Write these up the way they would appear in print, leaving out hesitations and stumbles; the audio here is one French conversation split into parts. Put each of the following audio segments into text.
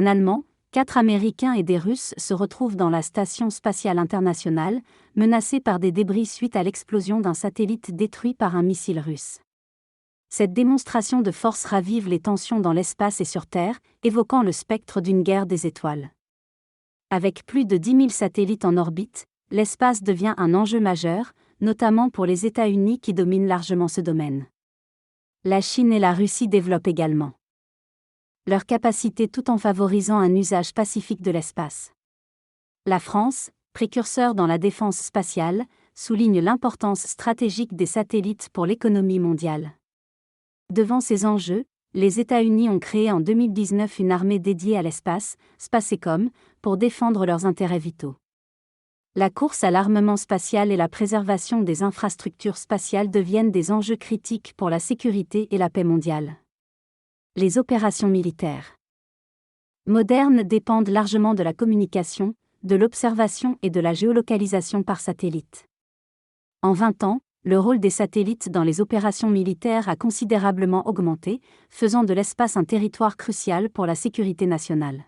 Un Allemand, 4 Américains et des Russes se retrouvent dans la Station spatiale internationale, menacés par des débris suite à l'explosion d'un satellite détruit par un missile russe. Cette démonstration de force ravive les tensions dans l'espace et sur Terre, évoquant le spectre d'une guerre des étoiles. Avec plus de 10 000 satellites en orbite, l'espace devient un enjeu majeur, notamment pour les États-Unis qui dominent largement ce domaine. La Chine et la Russie développent également leur capacité tout en favorisant un usage pacifique de l'espace. La France, précurseur dans la défense spatiale, souligne l'importance stratégique des satellites pour l'économie mondiale. Devant ces enjeux, les États-Unis ont créé en 2019 une armée dédiée à l'espace, Spacecom, pour défendre leurs intérêts vitaux. La course à l'armement spatial et la préservation des infrastructures spatiales deviennent des enjeux critiques pour la sécurité et la paix mondiale. Les opérations militaires modernes dépendent largement de la communication, de l'observation et de la géolocalisation par satellite. En 20 ans, le rôle des satellites dans les opérations militaires a considérablement augmenté, faisant de l'espace un territoire crucial pour la sécurité nationale.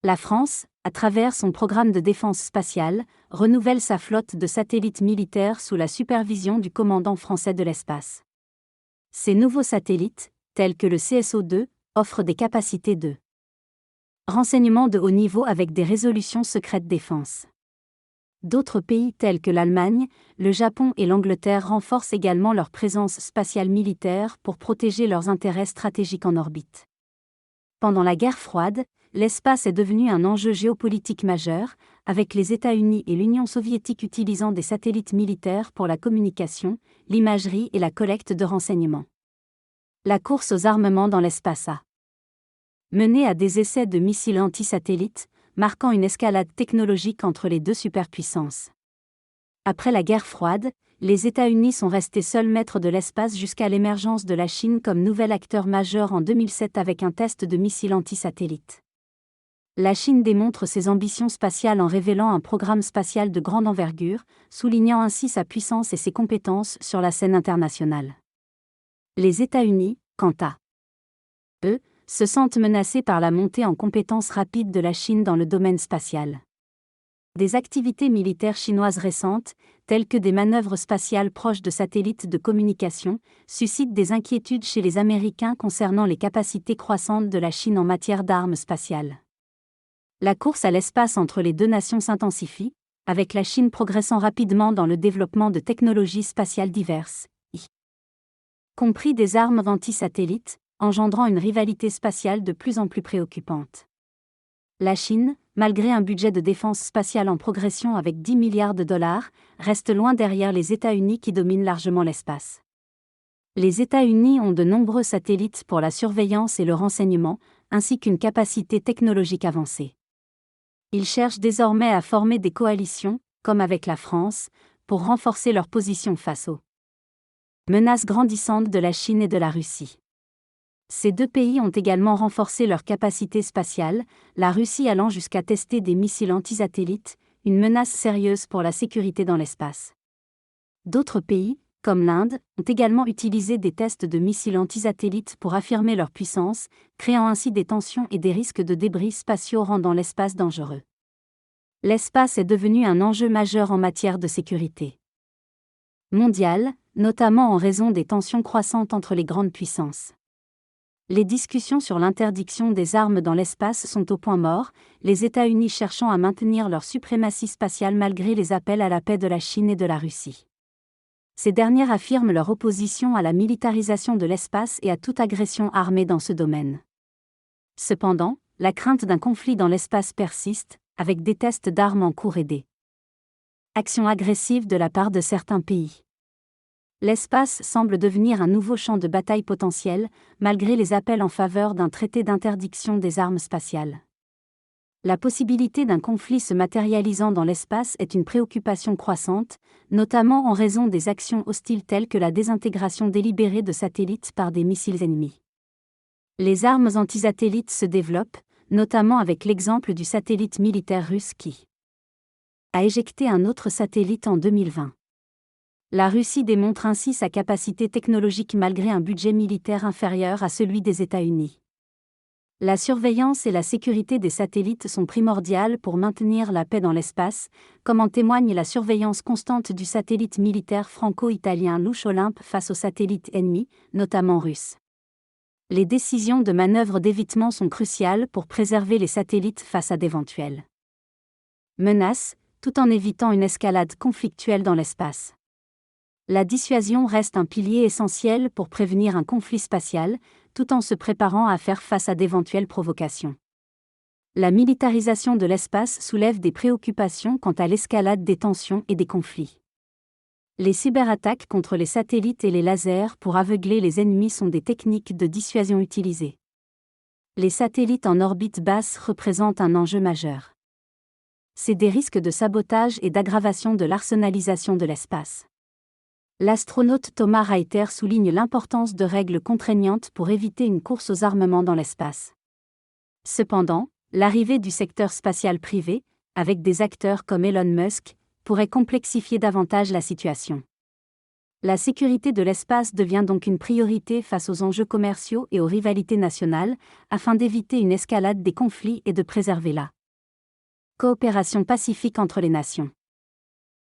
La France, à travers son programme de défense spatiale, renouvelle sa flotte de satellites militaires sous la supervision du commandant français de l'espace. Ces nouveaux satellites, tels que le CSO-2, offrent des capacités de renseignement de haut niveau avec des résolutions secrètes défense. D'autres pays tels que l'Allemagne, le Japon et l'Angleterre renforcent également leur présence spatiale militaire pour protéger leurs intérêts stratégiques en orbite. Pendant la guerre froide, l'espace est devenu un enjeu géopolitique majeur, avec les États-Unis et l'Union soviétique utilisant des satellites militaires pour la communication, l'imagerie et la collecte de renseignements. La course aux armements dans l'espace a mené à des essais de missiles anti-satellites, marquant une escalade technologique entre les deux superpuissances. Après la guerre froide, les États-Unis sont restés seuls maîtres de l'espace jusqu'à l'émergence de la Chine comme nouvel acteur majeur en 2007 avec un test de missile anti-satellite. La Chine démontre ses ambitions spatiales en révélant un programme spatial de grande envergure, soulignant ainsi sa puissance et ses compétences sur la scène internationale. Les États-Unis, quant à eux, se sentent menacés par la montée en compétences rapide de la Chine dans le domaine spatial. Des activités militaires chinoises récentes, telles que des manœuvres spatiales proches de satellites de communication, suscitent des inquiétudes chez les Américains concernant les capacités croissantes de la Chine en matière d'armes spatiales. La course à l'espace entre les deux nations s'intensifie, avec la Chine progressant rapidement dans le développement de technologies spatiales diverses, y compris des armes anti-satellites, engendrant une rivalité spatiale de plus en plus préoccupante. La Chine, malgré un budget de défense spatiale en progression avec 10 milliards de dollars, reste loin derrière les États-Unis qui dominent largement l'espace. Les États-Unis ont de nombreux satellites pour la surveillance et le renseignement, ainsi qu'une capacité technologique avancée. Ils cherchent désormais à former des coalitions, comme avec la France, pour renforcer leur position face aux menaces grandissantes de la Chine et de la Russie. Ces deux pays ont également renforcé leur capacité spatiale, la Russie allant jusqu'à tester des missiles anti-satellites, une menace sérieuse pour la sécurité dans l'espace. D'autres pays, comme l'Inde, ont également utilisé des tests de missiles anti-satellites pour affirmer leur puissance, créant ainsi des tensions et des risques de débris spatiaux rendant l'espace dangereux. L'espace est devenu un enjeu majeur en matière de sécurité mondiale, notamment en raison des tensions croissantes entre les grandes puissances. Les discussions sur l'interdiction des armes dans l'espace sont au point mort, les États-Unis cherchant à maintenir leur suprématie spatiale malgré les appels à la paix de la Chine et de la Russie. Ces dernières affirment leur opposition à la militarisation de l'espace et à toute agression armée dans ce domaine. Cependant, la crainte d'un conflit dans l'espace persiste, avec des tests d'armes en cours et des actions agressives de la part de certains pays. L'espace semble devenir un nouveau champ de bataille potentiel, malgré les appels en faveur d'un traité d'interdiction des armes spatiales. La possibilité d'un conflit se matérialisant dans l'espace est une préoccupation croissante, notamment en raison des actions hostiles telles que la désintégration délibérée de satellites par des missiles ennemis. Les armes anti-satellites se développent, notamment avec l'exemple du satellite militaire russe qui a éjecté un autre satellite en 2020. La Russie démontre ainsi sa capacité technologique malgré un budget militaire inférieur à celui des États-Unis. La surveillance et la sécurité des satellites sont primordiales pour maintenir la paix dans l'espace, comme en témoigne la surveillance constante du satellite militaire franco-italien Louche Olympe face aux satellites ennemis, notamment russes. Les décisions de manœuvre d'évitement sont cruciales pour préserver les satellites face à d'éventuelles menaces, tout en évitant une escalade conflictuelle dans l'espace. La dissuasion reste un pilier essentiel pour prévenir un conflit spatial, tout en se préparant à faire face à d'éventuelles provocations. La militarisation de l'espace soulève des préoccupations quant à l'escalade des tensions et des conflits. Les cyberattaques contre les satellites et les lasers pour aveugler les ennemis sont des techniques de dissuasion utilisées. Les satellites en orbite basse représentent un enjeu majeur. C'est des risques de sabotage et d'aggravation de l'arsenalisation de l'espace. L'astronaute Thomas Reiter souligne l'importance de règles contraignantes pour éviter une course aux armements dans l'espace. Cependant, l'arrivée du secteur spatial privé, avec des acteurs comme Elon Musk, pourrait complexifier davantage la situation. La sécurité de l'espace devient donc une priorité face aux enjeux commerciaux et aux rivalités nationales, afin d'éviter une escalade des conflits et de préserver la coopération pacifique entre les nations.